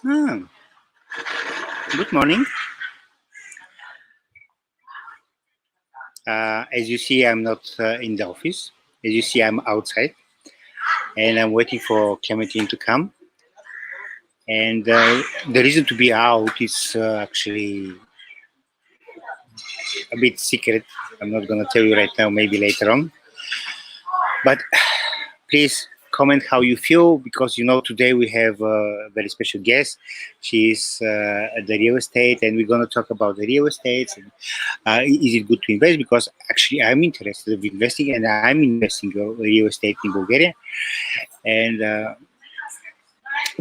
Ah, good morning. As you see, I'm not in the office. As you see, I'm outside, and I'm waiting for Clementine to come. And the reason to be out is actually a bit secret. I'm not going to tell you right now, maybe later on. But please comment how you feel, because today we have a very special guest. She's at the real estate, and we're going to talk about the real estate. And, is it good to invest? Because actually I'm interested in investing, and I'm investing in real estate in Bulgaria. And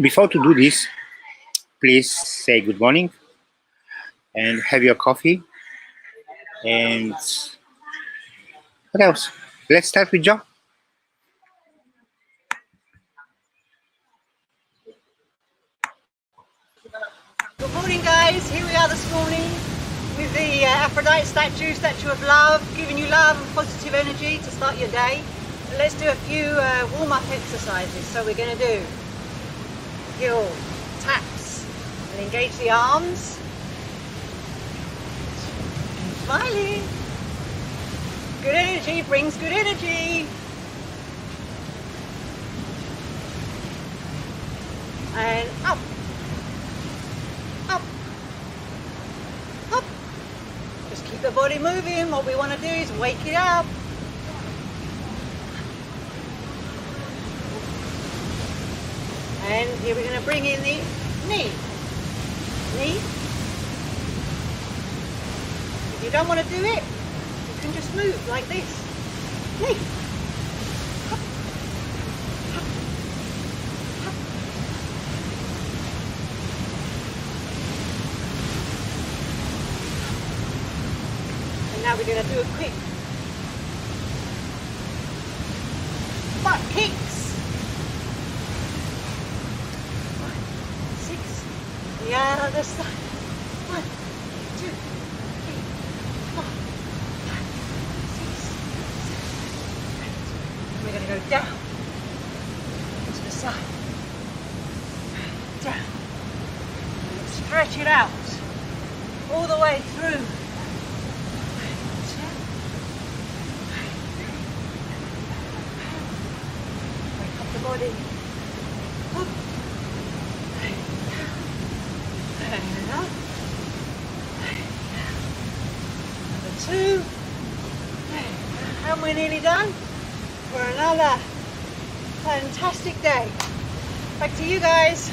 before to do this, please say good morning and have your coffee. And what else? Let's start with Joe. Good morning, guys. Here we are this morning with the Aphrodite statue of love, giving you love and positive energy to start your day. And let's do a few warm-up exercises. So we're going to do heel taps and engage the arms. Smiling. Good energy brings good energy. And up. Up. Up. Just keep the body moving. What we want to do is wake it up. And here we're going to bring in the knee. Knee. If you don't want to do it, you can just move like this. Knee. Up. Up. Up. And now we're going to do a quick butt kicks. 6. The other side. 1, 2, 3, 4, 5, 6, 7, 8. And we're going to go down to the side. Down. And stretch it out all the way through. Wake up the body. Up. And up. Number 2. And we're nearly done for another fantastic day. Back to you guys.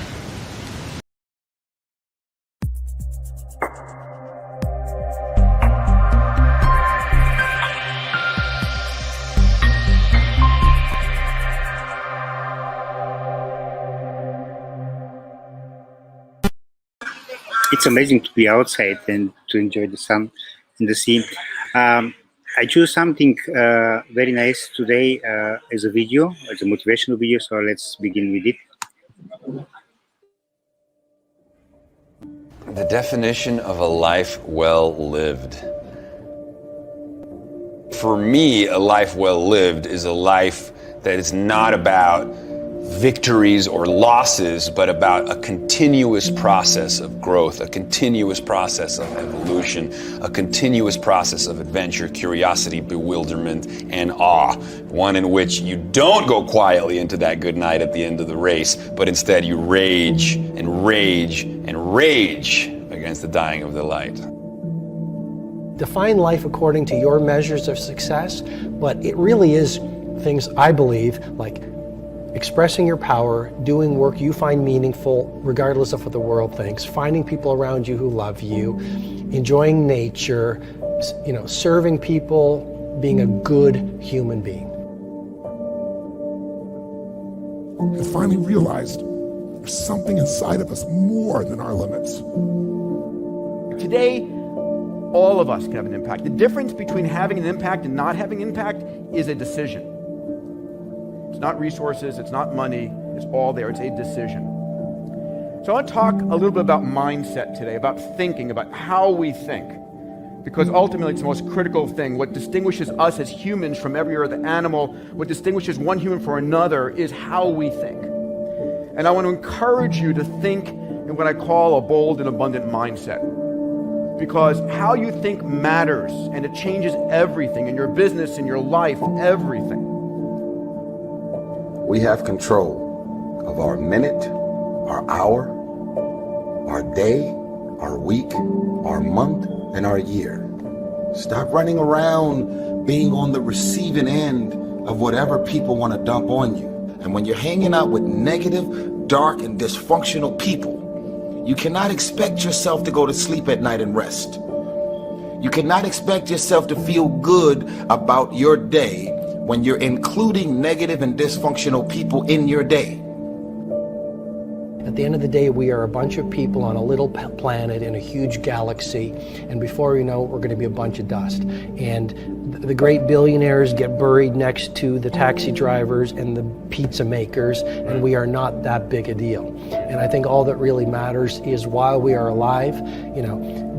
It's amazing to be outside and to enjoy the sun and the sea. I choose something very nice today as a video, as a motivational video. So let's begin with it. The definition of a life well lived. For me, a life well lived is a life that is not about victories or losses, but about a continuous process of growth, a continuous process of evolution, a continuous process of adventure, curiosity, bewilderment, and awe. One in which you don't go quietly into that good night at the end of the race, but instead you rage and rage and rage against the dying of the light. Define life according to your measures of success, but it really is things, I believe, like expressing your power, doing work you find meaningful, regardless of what the world thinks, finding people around you who love you, enjoying nature, serving people, being a good human being. I finally realized there's something inside of us more than our limits. Today, all of us can have an impact. The difference between having an impact and not having impact is a decision. It's not resources, it's not money, it's all there, it's a decision. So I want to talk a little bit about mindset today, about thinking, about how we think. Because ultimately it's the most critical thing. What distinguishes us as humans from every other animal, what distinguishes one human from another is how we think. And I want to encourage you to think in what I call a bold and abundant mindset. Because how you think matters, and it changes everything in your business, in your life, everything. We have control of our minute, our hour, our day, our week, our month, and our year. Stop running around being on the receiving end of whatever people want to dump on you. And when you're hanging out with negative, dark, and dysfunctional people, you cannot expect yourself to go to sleep at night and rest. You cannot expect yourself to feel good about your day when you're including negative and dysfunctional people in your day. At the end of the day, we are a bunch of people on a little planet in a huge galaxy, and before we know it, we're going to be a bunch of dust. And the great billionaires get buried next to the taxi drivers and the pizza makers, and we are not that big a deal. And I think all that really matters is while we are alive,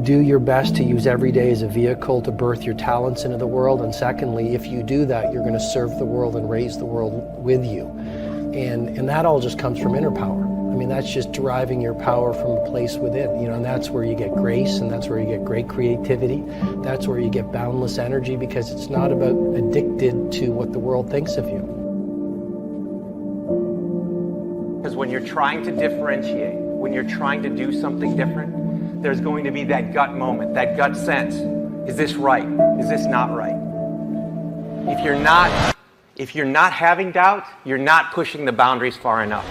do your best to use every day as a vehicle to birth your talents into the world. And secondly, if you do that, you're going to serve the world and raise the world with you. And that all just comes from inner power. I mean, that's just deriving your power from a place within, and that's where you get grace, and that's where you get great creativity. That's where you get boundless energy, because it's not about addicted to what the world thinks of you. Because when you're trying to differentiate, when you're trying to do something different, there's going to be that gut moment, that gut sense. Is this right? Is this not right? If you're not having doubt, you're not pushing the boundaries far enough.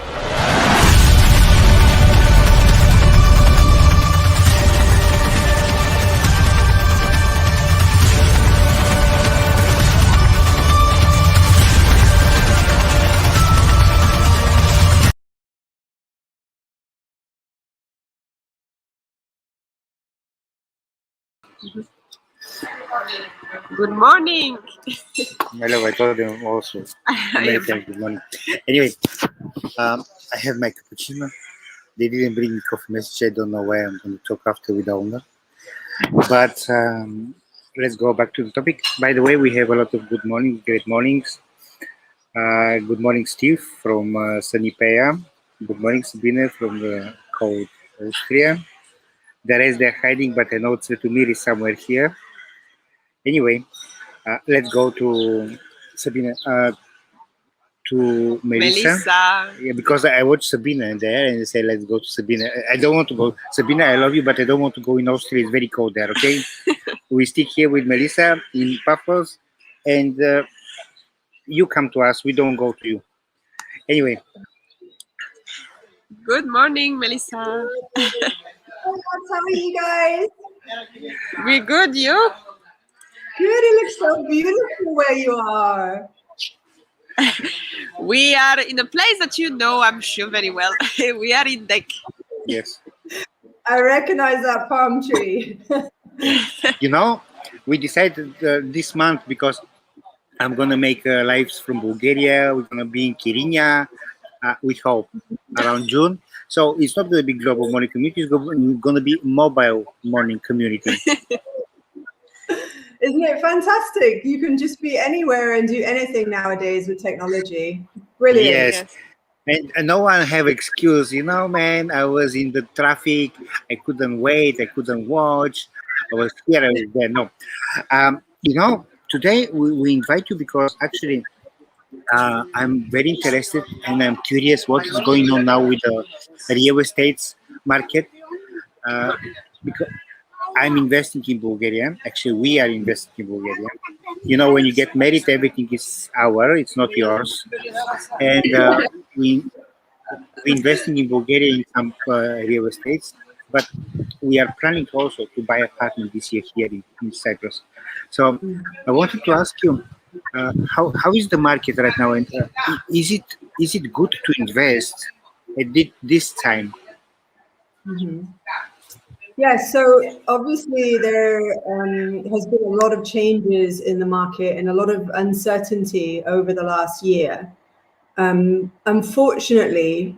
Good morning. Hello, I told them also. Good morning. Anyway, I have my cappuccino. They didn't bring me coffee message. I don't know why. I'm going to talk after with the owner. But let's go back to the topic. By the way, we have a lot of good mornings, great mornings. Good morning, Steve from sunny Paya. Good morning, Sabine from the cold Austria. The rest they're hiding, but I know Svetomir is somewhere here. Anyway, let's go to Sabine, to Melissa. Yeah, because I watched Sabine there and they say, let's go to Sabine. I don't want to go. Sabine, I love you, but I don't want to go in Austria. It's very cold there, okay? We stick here with Melissa in Paphos, and you come to us. We don't go to you. Anyway. Good morning, Melissa. How are you guys? We're good, you? Good, it looks so beautiful where you are. We are in a place that I'm sure very well. We are in Deck. Yes. I recognize that palm tree. We decided this month, because I'm going to make lives from Bulgaria. We're going to be in Kirinya, we hope, around June. So it's not going to be global morning community. It's going to be mobile morning community. Isn't it fantastic? You can just be anywhere and do anything nowadays with technology. Brilliant. Yes. And no one have excuse, man. I was in the traffic. I couldn't wait. I couldn't watch. I was here. I was there. No. Today we invite you because actually I'm very interested and I'm curious what is going on now with the real estate market. Because I'm investing in Bulgaria. Actually, we are investing in Bulgaria. When you get married, everything is ours. It's not yours. And we're investing in Bulgaria in some real estates. But we are planning also to buy an apartment this year here in Cyprus. So I wanted to ask you, how is the market right now? And is it good to invest at this time? Mm-hmm. Yes, so obviously there has been a lot of changes in the market and a lot of uncertainty over the last year. Unfortunately,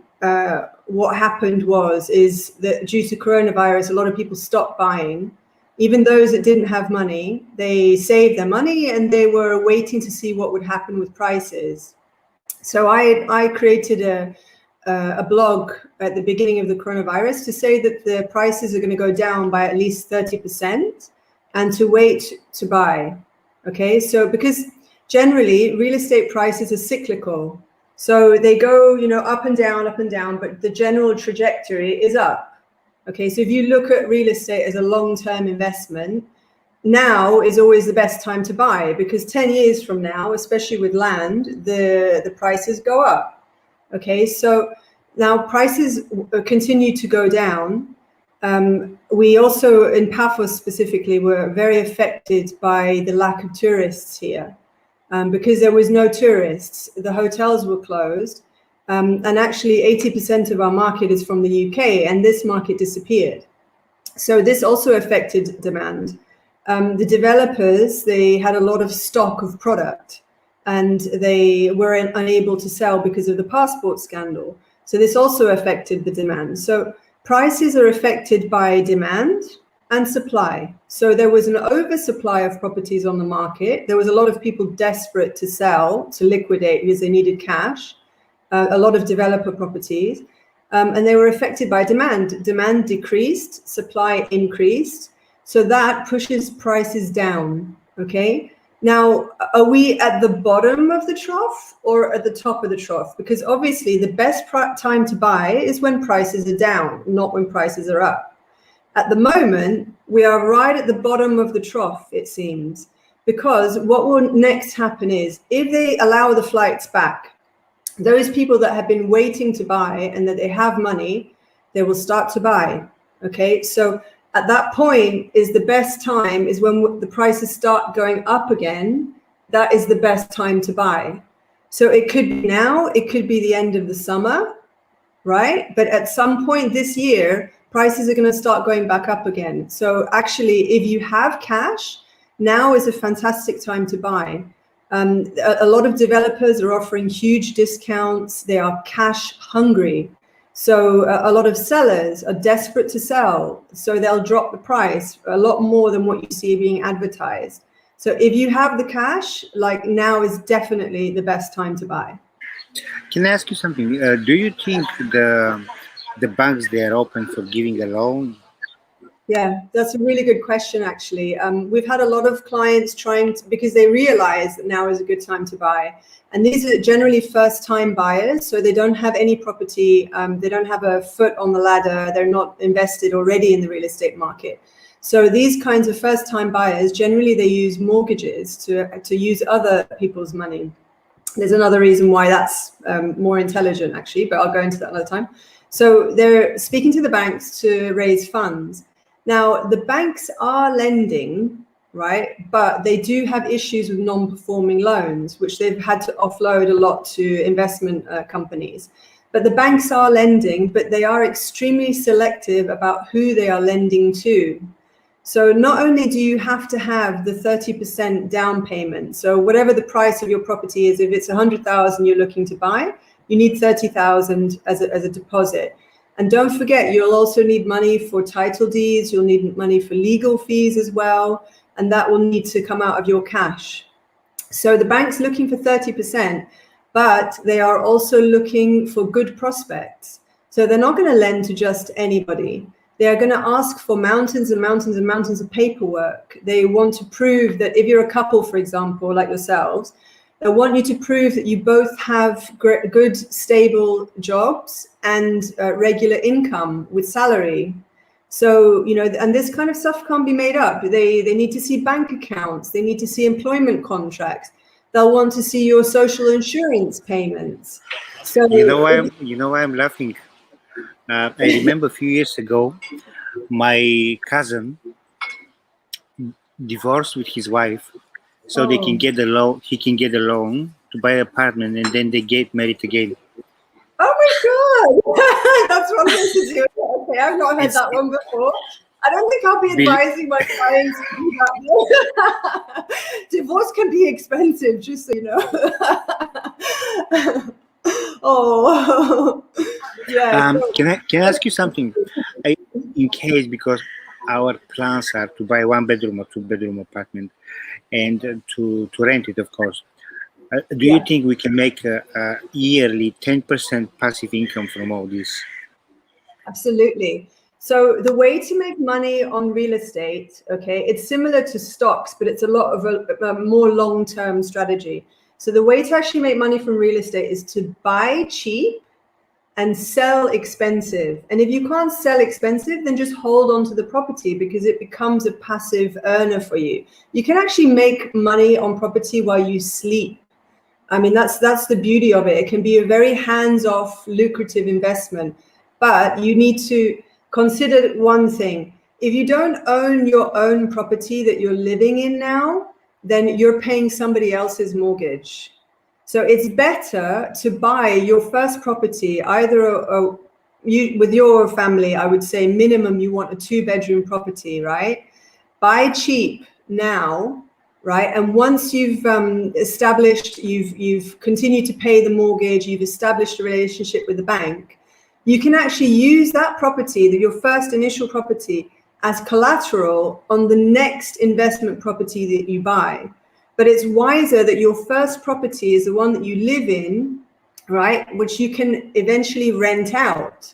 what happened is that due to coronavirus, a lot of people stopped buying. Even those that didn't have money, they saved their money and they were waiting to see what would happen with prices. So I created a blog at the beginning of the coronavirus to say that the prices are going to go down by at least 30% and to wait to buy. Okay, so because generally real estate prices are cyclical. So they go, up and down, but the general trajectory is up. Okay, so if you look at real estate as a long-term investment, now is always the best time to buy, because 10 years from now, especially with land, the prices go up. Okay, so now prices continue to go down. We also, in Paphos specifically, were very affected by the lack of tourists here. Because there was no tourists, the hotels were closed, and actually 80% of our market is from the UK, and this market disappeared. So this also affected demand. The developers, they had a lot of stock of product, and they were unable to sell because of the passport scandal. So this also affected the demand. So prices are affected by demand and supply. So there was an oversupply of properties on the market. There was a lot of people desperate to sell, to liquidate because they needed cash, a lot of developer properties, and they were affected by demand. Demand decreased, supply increased. So that pushes prices down, okay? Now, are we at the bottom of the trough or at the top of the trough? Because obviously the best time to buy is when prices are down, not when prices are up. At the moment, we are right at the bottom of the trough, it seems, because what will next happen is if they allow the flights back, those people that have been waiting to buy and that they have money, they will start to buy, okay? So at that point is the best time, is when the prices start going up again. That is the best time to buy. So it could be now, it could be the end of the summer, right? But at some point this year, prices are going to start going back up again. So actually, if you have cash, now is a fantastic time to buy. A lot of developers are offering huge discounts. They are cash hungry. So a lot of sellers are desperate to sell. So they'll drop the price a lot more than what you see being advertised. So if you have the cash, like now is definitely the best time to buy. Can I ask you something? Do you think the banks, they are open for giving a loan? Yeah, that's a really good question, actually. We've had a lot of clients trying to, because they realize that now is a good time to buy. And these are generally first-time buyers, so they don't have any property, they don't have a foot on the ladder, they're not invested already in the real estate market. So these kinds of first-time buyers, generally they use mortgages to use other people's money. There's another reason why that's more intelligent, actually, but I'll go into that another time. So they're speaking to the banks to raise funds. Now, the banks are lending, right? But they do have issues with non-performing loans, which they've had to offload a lot to investment companies. But the banks are lending, but they are extremely selective about who they are lending to. So not only do you have to have the 30% down payment, so whatever the price of your property is, if it's 100,000 you're looking to buy, you need 30,000 as a deposit. And don't forget, you'll also need money for title deeds, you'll need money for legal fees as well, and that will need to come out of your cash. So the bank's looking for 30%, but they are also looking for good prospects. So they're not going to lend to just anybody. They are going to ask for mountains and mountains and mountains of paperwork. They want to prove that if you're a couple, for example, like yourselves, they want you to prove that you both have good, stable jobs and regular income with salary. So, you know, and this kind of stuff can't be made up. They need to see bank accounts. They need to see employment contracts. They'll want to see your social insurance payments. So You know why I'm laughing? I remember a few years ago, my cousin divorced with his wife, so they can get a loan. He can get a loan to buy an apartment, and then they get married again. Oh my God, that's one way to do it. Okay, I've not heard that one before. I don't think I'll be advising my clients to do that. Divorce can be expensive, just so you know. Oh, yeah. Can I ask you something? In case, because our plans are to buy 1 bedroom or 2 bedroom apartment, and to rent it, of course. Do you think we can make a yearly 10% passive income from all this? Absolutely. So the way to make money on real estate, okay, it's similar to stocks, but it's a lot of a more long-term strategy. So the way to actually make money from real estate is to buy cheap and sell expensive. And if you can't sell expensive, then just hold on to the property because it becomes a passive earner for you. You can actually make money on property while you sleep. I mean, that's the beauty of it. It can be a very hands-off, lucrative investment, but you need to consider one thing. If you don't own your own property that you're living in now, then you're paying somebody else's mortgage. So it's better to buy your first property, either with your family. I would say minimum you want a 2-bedroom property, right? Buy cheap now, right? And once you've established, you've continued to pay the mortgage, you've established a relationship with the bank, you can actually use that property, your first initial property, as collateral on the next investment property that you buy. But it's wiser that your first property is the one that you live in, right? Which you can eventually rent out.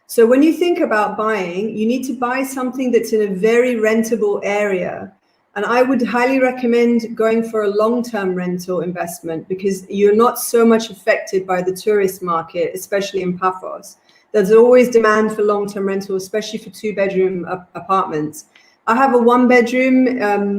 So when you think about buying, you need to buy something that's in a very rentable area. And I would highly recommend going for a long-term rental investment because you're not so much affected by the tourist market, especially in Paphos. There's always demand for long-term rental, especially for 2-bedroom apartments. I have a 1-bedroom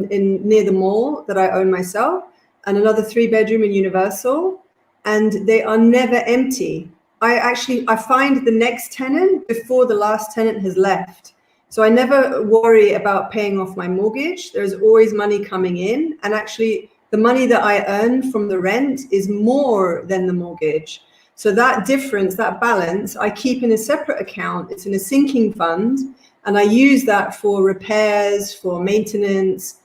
near the mall that I own myself and another 3-bedroom in Universal, and they are never empty. I find the next tenant before the last tenant has left. So I never worry about paying off my mortgage. There's always money coming in, and actually the money that I earn from the rent is more than the mortgage. So that difference, that balance, I keep in a separate account. It's in a sinking fund. And I use that for repairs, for maintenance,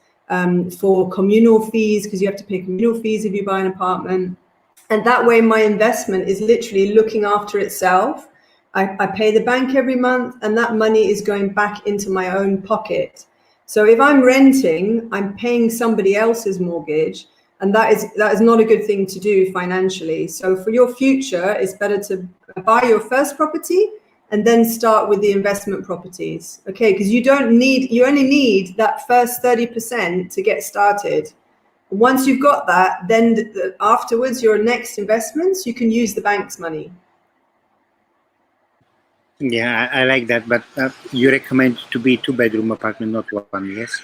for communal fees, because you have to pay communal fees if you buy an apartment. And that way my investment is literally looking after itself. I pay the bank every month, and that money is going back into my own pocket. So if I'm renting, I'm paying somebody else's mortgage, and that is not a good thing to do financially. So for your future, it's better to buy your first property and then start with the investment properties, okay? Because you only need that first 30% to get started. Once you've got that, then afterwards, your next investments, you can use the bank's money. Yeah, I like that, but you recommend to be 2-bedroom apartment, not 1, yes?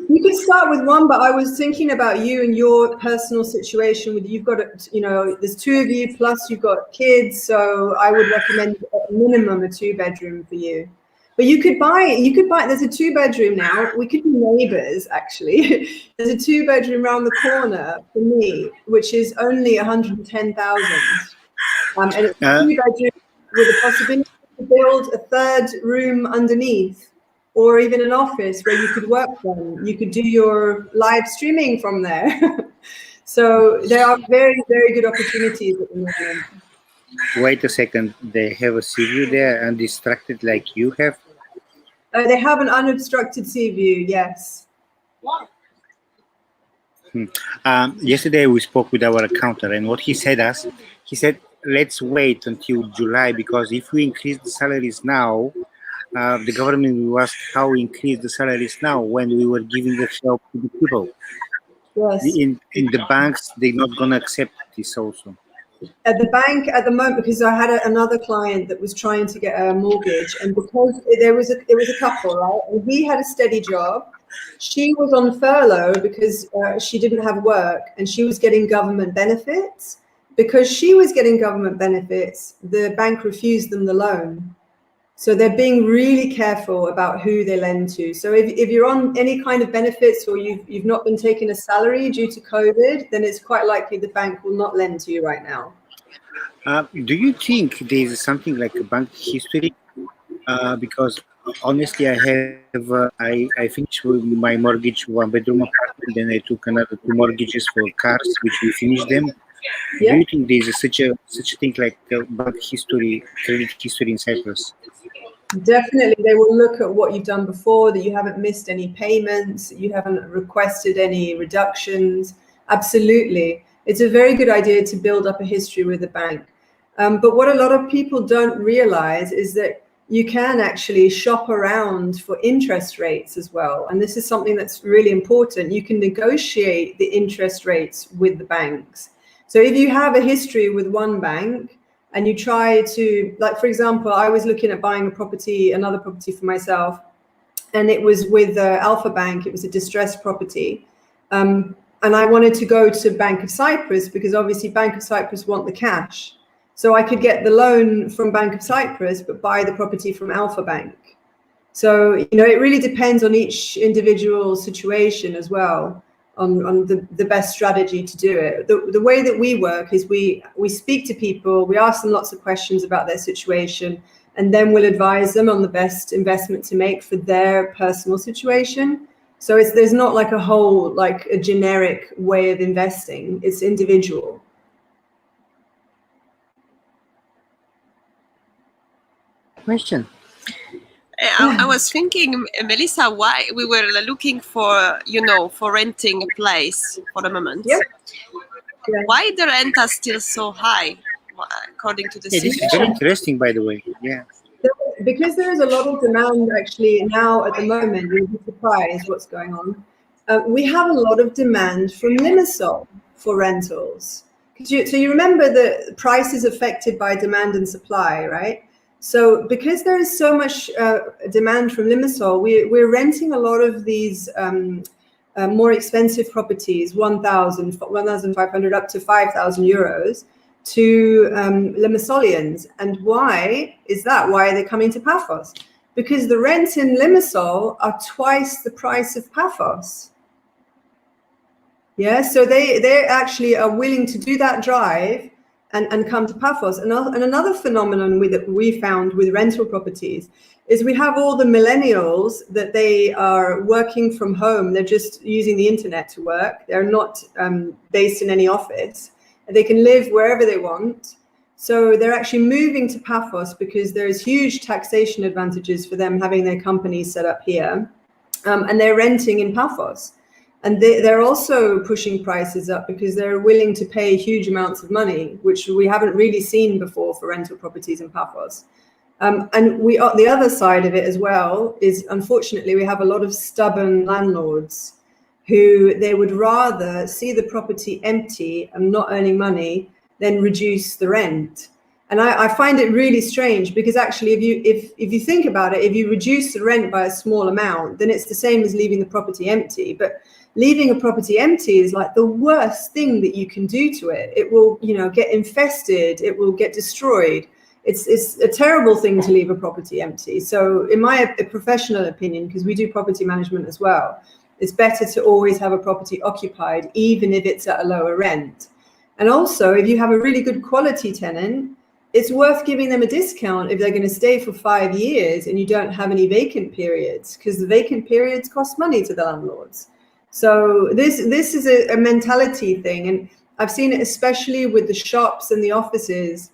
You could start with 1, but I was thinking about you and your personal situation. You've got, there's 2 of you, plus you've got kids. So I would recommend at minimum a 2-bedroom for you. But you could buy, there's a 2-bedroom now. We could be neighbors, actually. There's a 2-bedroom around the corner for me, which is only 110,000. And it's a 2-bedroom with a possibility to build a 3rd room underneath, or even an office where you could work from. You could do your live streaming from there. So there are very, very good opportunities at the moment. Wait a second, they have a sea view there, undistracted like you have? They have an unobstructed sea view, yes. Yesterday we spoke with our accountant, and what he said let's wait until July, because if we increase the salaries now, the government will ask how we increase the salaries now when we were giving the help to the people. Yes. In the banks, they're not going to accept this also. At the bank at the moment, because I had another client that was trying to get a mortgage, and because it was a couple, right? And he had a steady job. She was on furlough because she didn't have work, and she was getting government benefits. Because she was getting government benefits, the bank refused them the loan. So they're being really careful about who they lend to. So if you're on any kind of benefits, or you've not been taking a salary due to COVID, then it's quite likely the bank will not lend to you right now. Do you think there's something like a bank history? Because honestly, I finished with my mortgage 1-bedroom apartment, then I took another 2 mortgages for cars, which we finished them. Yeah. Do you think there's such a thing like bank history, credit history in Cyprus? Definitely, they will look at what you've done before, that you haven't missed any payments, you haven't requested any reductions. Absolutely. it's a very good idea to build up a history with the bank. But what a lot of people don't realize is that you can actually shop around for interest rates as well. And this is something that's really important. You can negotiate the interest rates with the banks. So if you have a history with one bank and you try to, like, for example, I was looking at buying a property, another property for myself, and it was with Alpha Bank. It was a distressed property. And I wanted to go to Bank of Cyprus because obviously Bank of Cyprus want the cash. So I could get the loan from Bank of Cyprus, but buy the property from Alpha Bank. So, you know, it really depends on each individual situation as well, on the best strategy to do it. The way that we work is we speak to people, we ask them lots of questions about their situation, and then we'll advise them on the best investment to make for their personal situation. So there's not like a whole, like a generic way of investing. It's individual. Question. I was thinking, Melissa, why we were looking for, for renting a place for the moment. Yep. Yeah. Why the rent are still so high, according to the This is very interesting, by the way. Yeah. Because there is a lot of demand actually now at the moment, you'll be surprised what's going on. We have a lot of demand from Limassol for rentals. So you remember the price is affected by demand and supply, right? So because there is so much demand from Limassol, we're renting a lot of these more expensive properties, 1,500 up to 5,000 euros to Limassolians. And why is that? Why are they coming to Paphos? Because the rents in Limassol are twice the price of Paphos. Yeah, so they actually are willing to do that drive and come to Paphos. And another phenomenon that we found with rental properties is we have all the millennials that they are working from home. They're just using the internet to work. They're not based in any office. They can live wherever they want. So they're actually moving to Paphos because there's huge taxation advantages for them having their companies set up here. And they're renting in Paphos. And they're also pushing prices up because they're willing to pay huge amounts of money, which we haven't really seen before for rental properties in Paphos. And the other side of it as well is, unfortunately, we have a lot of stubborn landlords who they would rather see the property empty and not earning money than reduce the rent. And I find it really strange because actually, if you think about it, if you reduce the rent by a small amount, then it's the same as leaving the property empty. But leaving a property empty is like the worst thing that you can do to it. It will, get infested. It will get destroyed. It's a terrible thing to leave a property empty. So in my professional opinion, because we do property management as well, it's better to always have a property occupied, even if it's at a lower rent. And also, if you have a really good quality tenant, it's worth giving them a discount if they're going to stay for 5 years and you don't have any vacant periods, because the vacant periods cost money to the landlords. So this is a mentality thing. And I've seen it especially with the shops and the offices,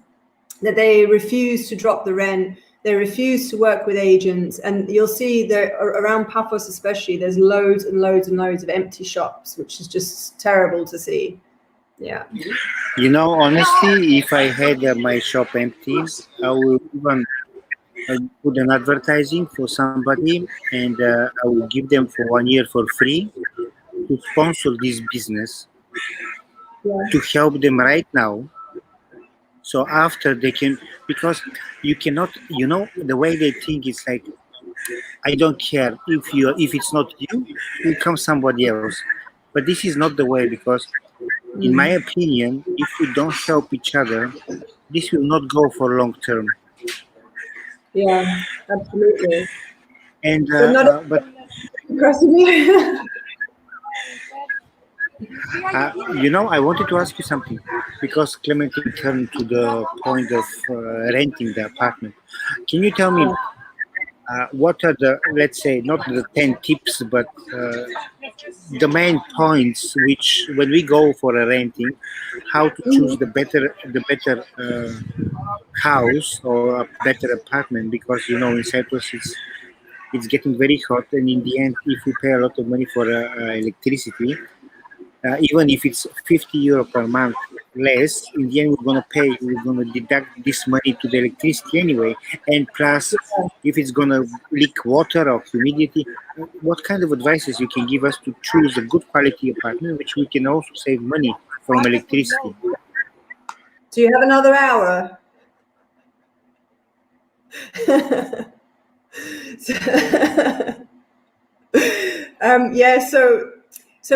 that they refuse to drop the rent. They refuse to work with agents. And you'll see there around Paphos especially, there's loads and loads and loads of empty shops, which is just terrible to see. Yeah. Honestly, if I had my shop empty, I would even put an advertising for somebody, and I will give them for 1 year for free to sponsor this business, to help them right now. So after they can, because you cannot, the way they think is like, I don't care if it's not you, it will come somebody else. But this is not the way, because in my opinion, if we don't help each other, this will not go for long term. Yeah, absolutely. And but I wanted to ask you something, because Clementine turned to the point of renting the apartment. Can you tell me what are the, let's say, not the 10 tips, but the main points which, when we go for a renting, how to choose the better house or a better apartment? Because in Cyprus it's getting very hot, and in the end, if we pay a lot of money for electricity, even if it's 50 euro per month less, in the end we're going to pay, we're going to deduct this money to the electricity anyway. And plus, if it's going to leak water or humidity, what kind of advices you can give us to choose a good quality apartment, which we can also save money from electricity? Do you have another hour? Yeah, so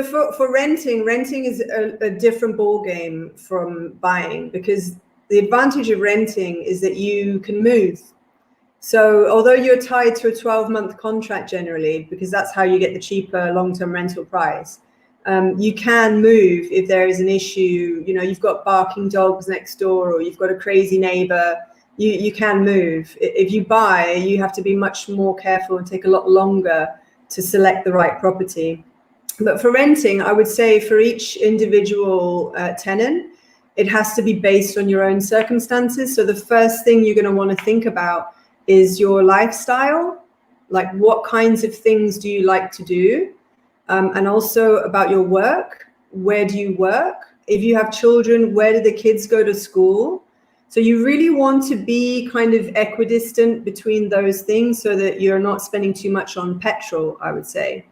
for renting is a different ball game from buying, because the advantage of renting is that you can move. So although you're tied to a 12-month contract generally, because that's how you get the cheaper long-term rental price, you can move if there is an issue. You know, you've got barking dogs next door, or you've got a crazy neighbor. You can move. If you buy, you have to be much more careful and take a lot longer to select the right property. But for renting, I would say for each individual tenant, it has to be based on your own circumstances. So the first thing you're going to want to think about is your lifestyle, like what kinds of things do you like to do, and also about your work. Where do you work? If you have children, where do the kids go to school? So you really want to be kind of equidistant between those things so that you're not spending too much on petrol, I would say.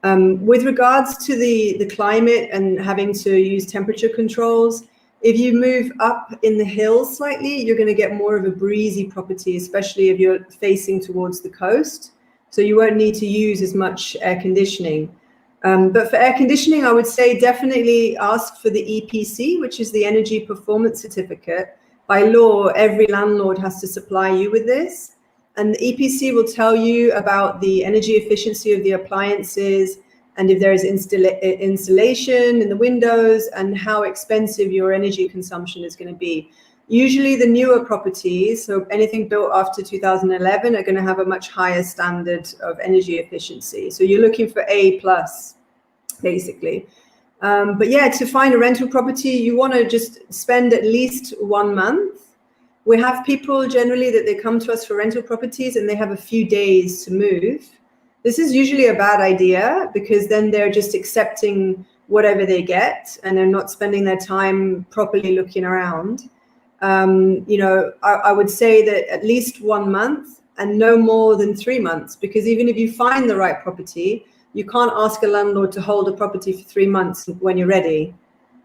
With regards to the climate and having to use temperature controls, if you move up in the hills slightly, you're going to get more of a breezy property, especially if you're facing towards the coast. So you won't need to use as much air conditioning. But for air conditioning, I would say definitely ask for the EPC, which is the Energy Performance Certificate. By law, every landlord has to supply you with this. And the EPC will tell you about the energy efficiency of the appliances, and if there is insulation in the windows, and how expensive your energy consumption is going to be. Usually the newer properties, so anything built after 2011, are going to have a much higher standard of energy efficiency. So you're looking for A+, basically. But yeah, to find a rental property, you want to just spend at least 1 month. We have people generally that they come to us for rental properties and they have a few days to move. This is usually a bad idea, because then they're just accepting whatever they get and they're not spending their time properly looking around. You know, I would say that at least 1 month and no more than 3 months, because even if you find the right property, you can't ask a landlord to hold a property for 3 months when you're ready.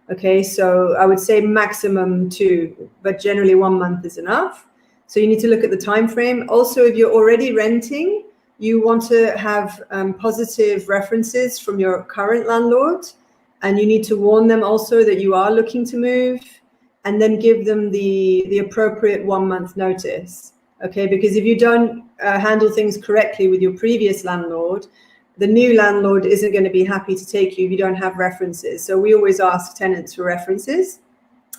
Okay, so I would say maximum 2, but generally 1 month is enough. So you need to look at the time frame. Also, if you're already renting, you want to have positive references from your current landlord, and you need to warn them also that you are looking to move, and then give them the appropriate 1 month notice. Okay, because if you don't handle things correctly with your previous landlord, the new landlord isn't going to be happy to take you if you don't have references. So we always ask tenants for references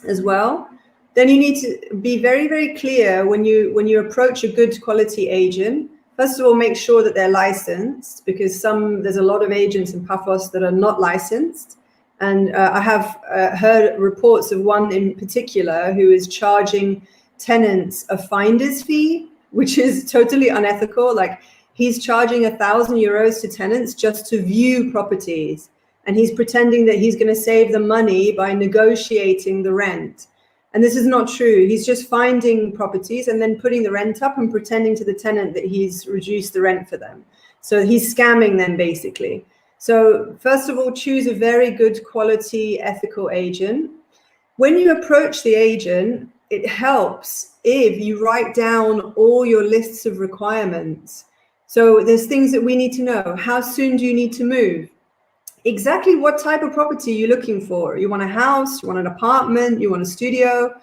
as well. Then you need to be very, very clear when you approach a good quality agent. First of all, make sure that they're licensed, because there's a lot of agents in Paphos that are not licensed. And I have heard reports of one in particular who is charging tenants a finder's fee, which is totally unethical. Like, he's charging 1,000 euros to tenants just to view properties. And he's pretending that he's going to save them money by negotiating the rent. And this is not true. He's just finding properties and then putting the rent up and pretending to the tenant that he's reduced the rent for them. So he's scamming them, basically. So first of all, choose a very good quality ethical agent. When you approach the agent, it helps if you write down all your lists of requirements. So there's things that we need to know. How soon do you need to move? Exactly what type of property you're looking for. You want a house, you want an apartment, you want a studio.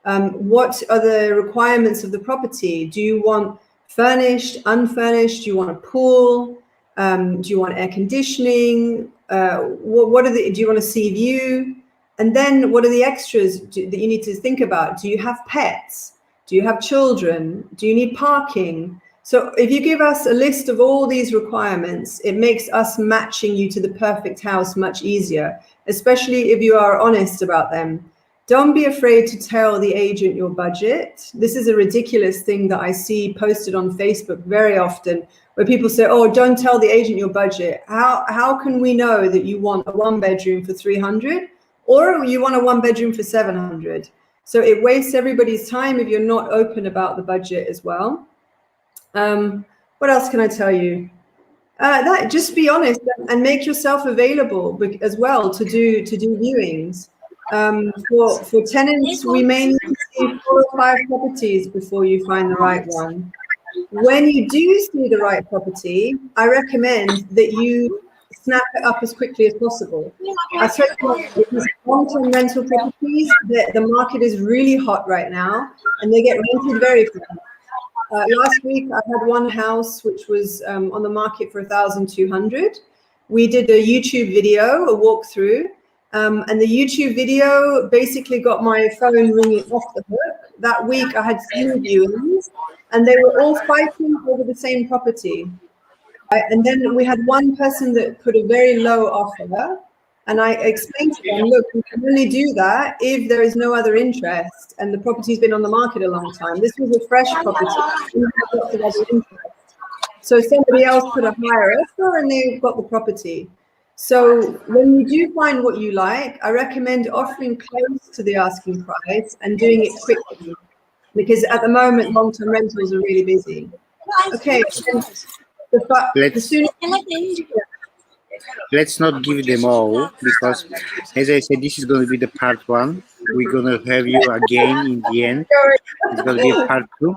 What are the requirements of the property? Do you want furnished, unfurnished? Do you want a pool? Do you want air conditioning? Do you want a sea view? And then what are the extras that you need to think about? Do you have pets? Do you have children? Do you need parking? So if you give us a list of all these requirements, it makes us matching you to the perfect house much easier, especially if you are honest about them. Don't be afraid to tell the agent your budget. This is a ridiculous thing that I see posted on Facebook very often, where people say, oh, don't tell the agent your budget. How can we know that you want a 1-bedroom for 300 or you want a 1-bedroom for 700? So it wastes everybody's time if you're not open about the budget as well. What else can I tell you? That just be honest and make yourself available as well to do viewings. For tenants, we may need to see 4 or 5 properties before you find the right one. When you do see the right property, I recommend that you snap it up as quickly as possible. I tell you what, because long-term rental properties, the market is really hot right now, and they get rented very fast. Last week, I had one house which was on the market for 1,200. We did a YouTube video, a walkthrough, and the YouTube video basically got my phone ringing off the hook. That week, I had 3 viewings, and they were all fighting over the same property. And then we had one person that put a very low offer, and I explained to them, look, we can only do that if there is no other interest and the property's been on the market a long time. This was a fresh property. We had lots of other interest. So somebody else put a higher offer and they got the property. So when you do find what you like, I recommend offering close to the asking price and doing it quickly, because at the moment, long-term rentals are really busy. Okay. Let's not give them all, because as I said, this is going to be the part 1. We're going to have you again in the end. It's going to be a part 2.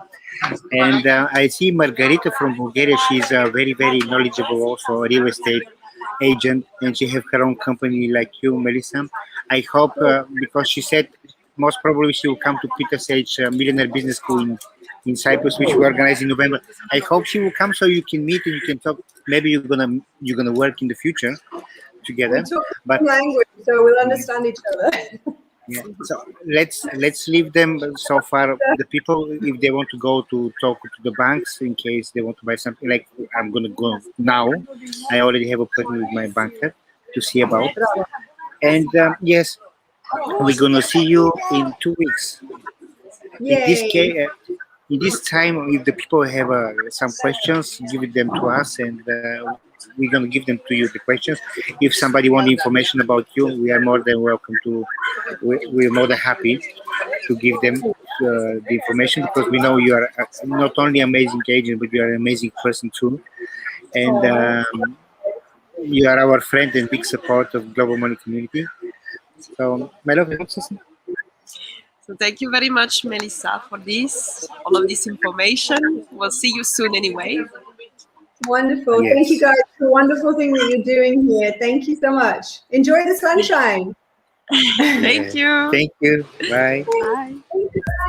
And I see Margarita from Bulgaria. She's very, very knowledgeable, also a real estate agent, and she have her own company like you, Melissa. I hope, because she said most probably she will come to Peter Sage Millionaire Business School in Cyprus, which we organize in November. I hope she will come so you can meet and you can talk. Maybe you're gonna work in the future together. But language, so we'll understand each other. Yeah. So let's leave them so far. The people, if they want to go to talk to the banks in case they want to buy something, like I'm gonna go now. I already have an appointment with my banker to see about. And yes, we're gonna see you in 2 weeks. In this case, in this time, if the people have some questions, give them to us, and we're going to give them to you, the questions. If somebody wants information about you, we are more than welcome to, we're more than happy to give them the information, because we know you are not only an amazing agent, but you are an amazing person too. And you are our friend and big support of Global Money Community. So, my love, you want to say something? So thank you very much, Melissa, for all of this information. We'll see you soon anyway. Wonderful. Yes. Thank you guys for the wonderful thing that you're doing here. Thank you so much. Enjoy the sunshine. Thank you. Thank you. Bye. Bye. Thank you. Bye.